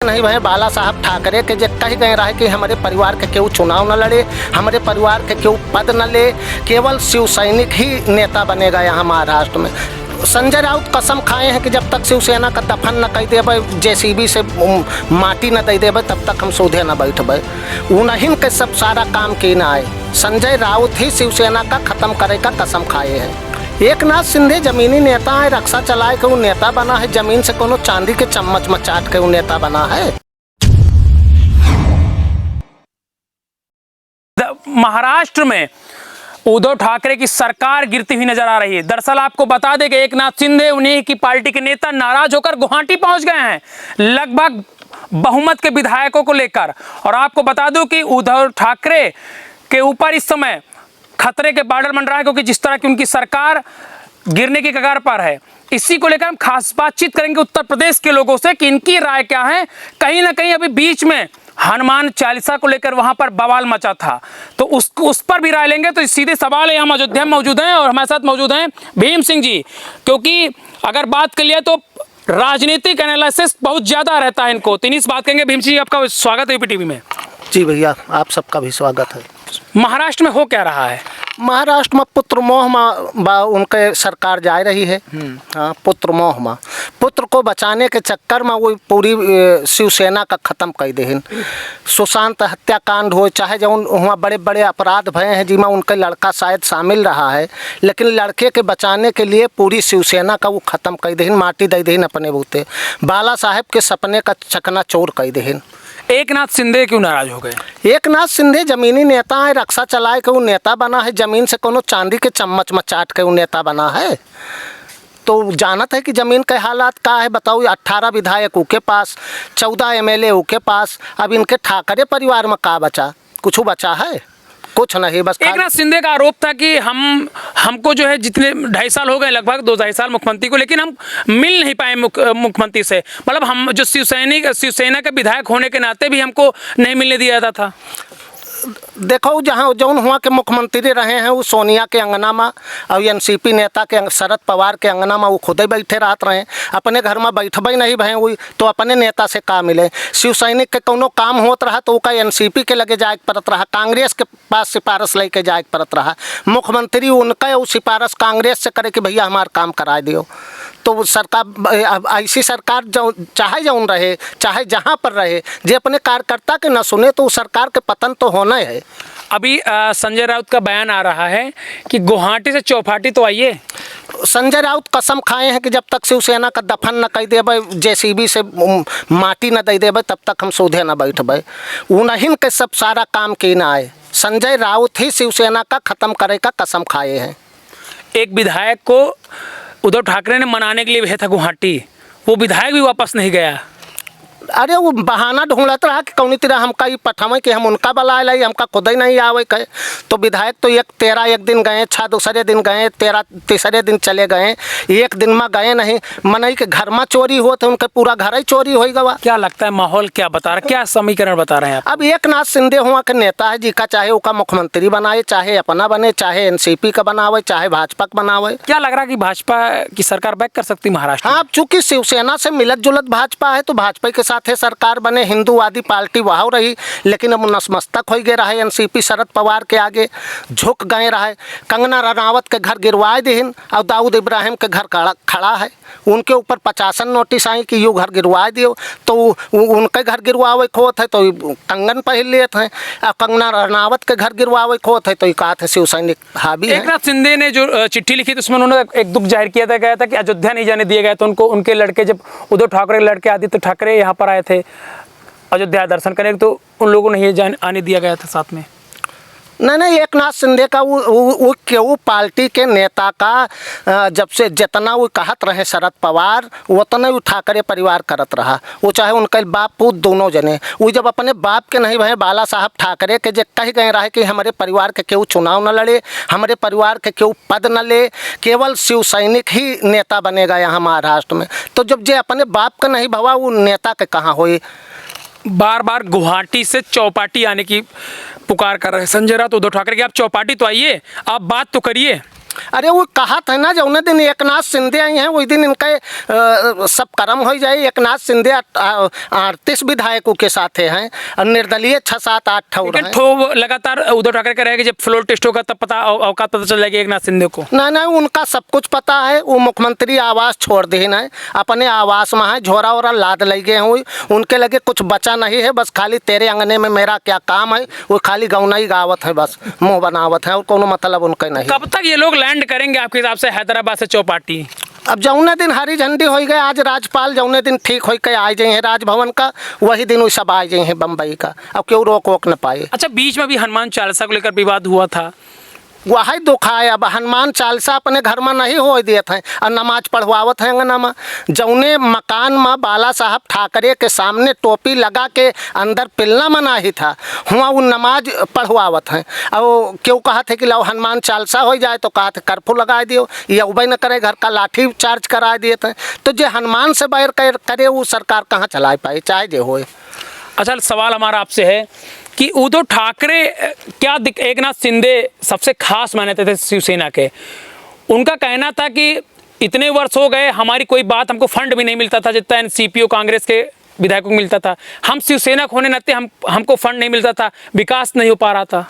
नहीं भाई, बाला साहब ठाकरे के जे कह गए रहे कि हमारे परिवार के केहू चुनाव न लड़े, हमारे परिवार के केहू पद न ले, केवल शिव सैनिक ही नेता बनेगा यहाँ महाराष्ट्र में। संजय राउत कसम खाए हैं कि जब तक शिवसेना का दफन न कर देवे, जेसीबी से माटी न दे देवे, तब तक हम सूधे न बैठबे। उन्हीं के सब सारा काम की न आए। संजय राउत ही शिवसेना का खत्म करे का कसम खाए हैं। एकनाथ शिंदे जमीनी नेता है, रक्षा चलाए के वो नेता बना है, जमीन से कोनो चांदी के चम्मच मचाट के वो नेता बना है। महाराष्ट्र में उद्धव ठाकरे की सरकार गिरती हुई नजर आ रही है। दरअसल आपको बता दें कि एकनाथ शिंदे उन्हीं की पार्टी के नेता नाराज होकर गुवाहाटी पहुंच गए हैं, लगभग बहुमत के विधायकों को लेकर। और आपको बता दूं कि उद्धव ठाकरे के ऊपर इस समय खतरे के बादल मंडरा है, क्योंकि जिस तरह की उनकी सरकार गिरने की कगार पर है। इसी को लेकर हम खास बातचीत करेंगे उत्तर प्रदेश के लोगों से कि इनकी राय क्या है। कहीं ना कहीं अभी बीच में हनुमान चालीसा को लेकर वहां पर बवाल मचा था, तो उस पर भी राय लेंगे। तो सीधे सवाल है, हम अयोध्या में मौजूद हैं और हमारे साथ मौजूद हैं भीम सिंह जी, क्योंकि अगर बात कर लिया तो राजनीतिक एनालिसिस बहुत ज्यादा रहता है इनको, तो इस बात कहेंगे। भीम सिंह जी, आपका स्वागत है यूपी टीवी में। जी भैया, आप सबका भी स्वागत है। महाराष्ट्र में हो क्या रहा है? महाराष्ट्र में पुत्र मोह में उनके सरकार जा रही है। हाँ, पुत्र मोह में पुत्र को बचाने के चक्कर में वो पूरी शिवसेना का ख़त्म कर देहिन। सुशांत हत्याकांड हो, चाहे जो वहाँ बड़े बड़े अपराध भये हैं जिसमें उनका लड़का शायद शामिल रहा है, लेकिन लड़के के बचाने के लिए पूरी शिवसेना का वो ख़त्म कर देहिन, माटी दे देहिन अपने बूते। बाला साहब के सपने का चकनाचूर कर देहिन। एकनाथ शिंदे क्यों नाराज हो गए? एकनाथ शिंदे जमीनी नेता है, रक्षा चलाए के वो नेता बना है, जमीन से कोनो चांदी के चम्मच मचाट के वो नेता बना है। तो जानत है कि जमीन के हालात का है। बताओ, 18 विधायक उसके पास, 14 MLA उसके पास, अब इनके ठाकरे परिवार में का बचा? कुछ बचा है? कुछ नहीं। बस एकनाथ शिंदे का आरोप था कि हमको जो है जितने 2.5 साल हो गए, लगभग 2-2.5 साल मुख्यमंत्री को, लेकिन हम मिल नहीं पाए मुख्यमंत्री से। मतलब हम जो शिवसेना के विधायक होने के नाते भी हमको नहीं मिलने दिया जाता था। देखो, जहाँ जौन हुआ के मुख्यमंत्री रहे हैं वो सोनिया के अंगना में और NCP नेता के शरद पवार के अंगना में वो खुद ही बैठे रहते रहे। अपने घर में बैठबे नहीं भय हुई तो अपने नेता से का मिले। शिव सैनिक के कोनो काम होत रहा तो उसका NCP के लगे जाए पड़त रहा, कांग्रेस के पास सिफारिश लेके जाए पड़त रहा। मुख्यमंत्री उनका वो सिफारिश कांग्रेस से करे कि भैया हमारा काम करा दियो। तो सरकार, ऐसी सरकार जो चाहे जौन रहे, चाहे जहाँ पर रहे, जे अपने कार्यकर्ता के न सुने तो सरकार के पतन तो होना है। अभी संजय राउत का बयान आ रहा है कि गुवाहाटी से चौपाटी तो आइए। संजय राउत कसम खाए हैं कि जब तक शिवसेना का दफन न कर देवे, जेसीबी से माटी न दे देवे, तब तक हम सूधे न बैठबे। उन्हीं के सब सारा काम की न आए। संजय राउत ही शिवसेना का खत्म करे का कसम खाए हैं। एक विधायक को उद्धव ठाकरे ने मनाने के लिए भेजा था गुवाहाटी, वो विधायक भी वापस नहीं गया। अरे वो बहाना ढूंढत रहा कि कौनी तरह हमका ये पठावे कि हम उनका बुला लाई, हमका खुद ही नहीं आवे कहे। तो विधायक तो एक दिन गए, 6 दूसरे दिन गए, 13 तीसरे दिन चले गए, एक दिन में गए नहीं। मनई के घर में चोरी हो तो उनके पूरा घर ही चोरी हो गवा। क्या लगता है माहौल क्या बता रहा, क्या समीकरण बता रहे हैं? अब एकनाथ शिंदे हुआ के नेता है जी का, चाहे उसका मुख्यमंत्री बनाए, चाहे अपना बने, चाहे NCP का बनावे, चाहे भाजपा का बनावे। क्या लग रहा है कि भाजपा की सरकार बैक कर सकती महाराष्ट्र? हाँ, चूंकि शिवसेना से मिलत जुलत भाजपा है तो भाजपा के साथ सरकार बने। हिंदूवादी पार्टी वहाँ रही, लेकिन अब नतमस्तक हो गए रहे। NCP शरद पवार के आगे झुक गए रहे। कंगना रनावत के घर गिरवाए दिहिन और दाऊद इब्राहिम के घर खड़ा है, उनके ऊपर 50 नोटिस आई कि यू घर गिरवा दियो। तो उनके घर गिरवावे खोत है तो कंगन पहन लिए थे, और कंगना रनावत के घर गिरवावे खोत है तो कहा था शिव सैनिक हावी है। एकनाथ शिंदे ने जो चिट्ठी लिखी थी उसमें उन्होंने एक दुख जाहिर किया गया था कि अयोध्या नहीं जाने दिया गया। तो उनको उनके लड़के, जब उद्धव ठाकरे के लड़के आदित्य ठाकरे यहाँ पर आए थे अयोध्या दर्शन करने, तो उन लोगों ने ये आने दिया गया था साथ में। नहीं, एकनाथ शिंदे का वो पार्टी के नेता का जब से जितना वो कहत रहे शरद पवार, उतना वो ठाकरे परिवार करत रहा। वो चाहे उनके बाप पूत दोनों जने, वो जब अपने बाप के नहीं भये, बाला साहब ठाकरे के जे कह गए रहे कि हमारे परिवार के केहू चुनाव न लड़े, हमारे परिवार के केहू पद न ले, केवल शिव सैनिक ही नेता बनेगा यहाँ महाराष्ट्र में। तो जब जे अपने बाप का नहीं भवा, वो नेता के कहाँ हुए? बार बार गुवाहाटी से चौपाटी आने की पुकार कर रहे हैं संजय राउत, उद्धव ठाकरे की। आप चौपाटी तो आइए, आप बात तो करिए। अरे वो कहा था ना जौने दिन एकनाथ शिंदे आई हैं वही दिन इनके सब कर्म हो जाए। एकनाथ शिंदे 38 विधायकों के साथ हैं और निर्दलीय 6, 7, 8 ठौर लेकिन हैं। ठो लगातार उद्धव ठाकरे का रहेगा, जब फ्लोर टेस्ट होगा तब पता औकात पता चल जाएगी एकनाथ शिंदे को। नहीं, उनका सब कुछ पता है। वो मुख्यमंत्री आवास छोड़ देन है, अपने आवास में है, झोरा वोरा लाद लगे हुई, उनके लगे कुछ बचा नहीं है। बस खाली तेरे अंगने में मेरा क्या काम है, वो खाली गौना ही गावत है, बस मुँह बनावत है और कोनो मतलब उनका नहीं। कब तक ये लोग लैंड करेंगे आपके हिसाब से हैदराबाद से चौपाटी? अब जौने दिन हरी झंडी हो गए, आज राज्यपाल जौने दिन ठीक हो के आ जाए हैं राजभवन का, वही दिन वो सब आ जाए हैं बम्बई का। अब क्यों रोक वोक न पाए। अच्छा, बीच में भी हनुमान चालीसा को लेकर विवाद हुआ था, वही दुख है। अब हनुमान चालीसा अपने घर में नहीं हो देते हैं और नमाज पढ़वावत हैं अंगना में। जौने मकान में बाला साहब ठाकरे के सामने टोपी लगा के अंदर पिलना मना ही था, वहाँ वो नमाज पढ़वावत हैं। और क्यों कहा थे कि लो हनुमान चालीसा हो जाए, तो कहा थे कर्फ्यू लगा दियो, ये उबे न करे, घर का लाठी चार्ज करा दिए थे। तो जो हनुमान से बैर करे वो सरकार कहाँ चला पाए, चाहे जो होए। अच्छा, सवाल हमारा आपसे है कि उद्धव ठाकरे क्या एकनाथ शिंदे सबसे खास मानते थे शिवसेना के? उनका कहना था कि इतने वर्ष हो गए हमारी कोई बात, हमको फंड भी नहीं मिलता था जितना एनसीपी कांग्रेस के विधायकों को मिलता था। हम शिवसेना के होने नाते हमको फंड नहीं मिलता था, विकास नहीं हो पा रहा था।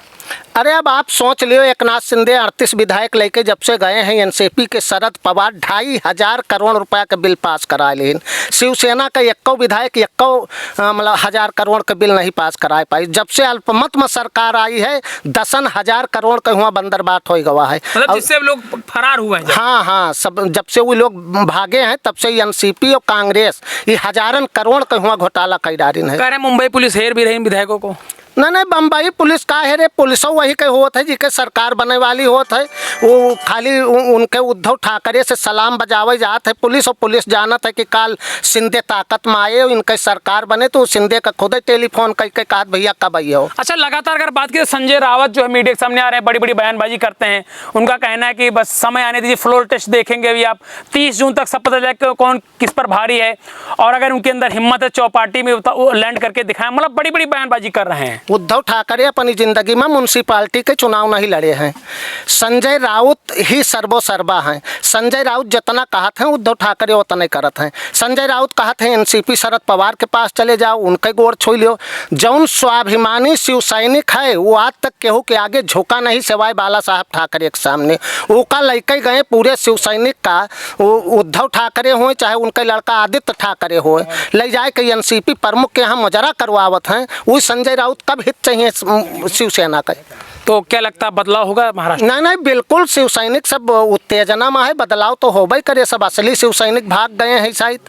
अरे अब आप सोच लियो, एकनाथ शिंदे 38 विधायक लेके जब से गए हैं एनसीपी के शरद पवार 2,500 करोड़ रुपया का बिल पास करा लेन। शिवसेना का 1 विधायक 1 मतलब 1,000 करोड़ का बिल नहीं पास करा पाई। जब से अल्पमत में सरकार आई है 10,000 करोड़ का हुआ बंदर बात हो गवा है, मतलब जिससे अब लोग फरार हुए हैं। हाँ, सब जब से वो लोग भागे हैं तब से एनसीपी और कांग्रेस ये हजारन करोड़ का हुआ घोटाला कई डारिन है। कह रहे मुंबई पुलिस हेर भी रही विधायकों को। नहीं, बम्बई पुलिस का है रे, पुलिसों वही के होत है जिसके सरकार बने वाली होत है। वो खाली उनके उद्धव ठाकरे से सलाम बजावे जात है पुलिस, और पुलिस जानत है कि काल शिंदे ताकत में आए इनके सरकार बने, तो शिंदे का खुद ही टेलीफोन करके कहा भैया कब आइए हो। अच्छा, लगातार अगर बात करें, संजय रावत जो है मीडिया के सामने आ रहे हैं, बड़ी बड़ी बयानबाजी करते हैं। उनका कहना है कि बस समय आने दीजिए, फ्लोर टेस्ट देखेंगे अभी आप, 30 जून तक सब पता चलेगा कौन किस पर भारी है, और अगर उनके अंदर हिम्मत है चौपाटी में वो लैंड करके दिखाएं। मतलब बड़ी बड़ी बयानबाजी कर रहे हैं। उद्धव ठाकरे अपनी जिंदगी में म्यूनसिपालिटी के चुनाव नहीं लड़े हैं। संजय राउत ही सर्वोसर्वा हैं। संजय राउत जितना कहा थे उद्धव ठाकरे उतना करत हैं। संजय राउत कहा थे एनसीपी शरद पवार के पास चले जाओ, उनके गोड़ छू लियो। जौन स्वाभिमानी शिव सैनिक है वो आज तक केहू के आगे झुका नहीं सिवाय बाला साहब ठाकरे के सामने। वो का लेके गए पूरे शिव सैनिक का, उद्धव ठाकरे हो चाहे उनके लड़का आदित्य ठाकरे हो, ले जाए के एनसीपी प्रमुख के यहाँ मुजरा करवावत हैं। वही संजय राउत कब हित चाहिए शिवसेना का। तो क्या लगता है बदलाव होगा महाराष्ट्र? नहीं, बिल्कुल शिव सैनिक सब उत्तेजना में है, बदलाव तो होबे करे। सब असली शिव सैनिक भाग गए हैं शायद।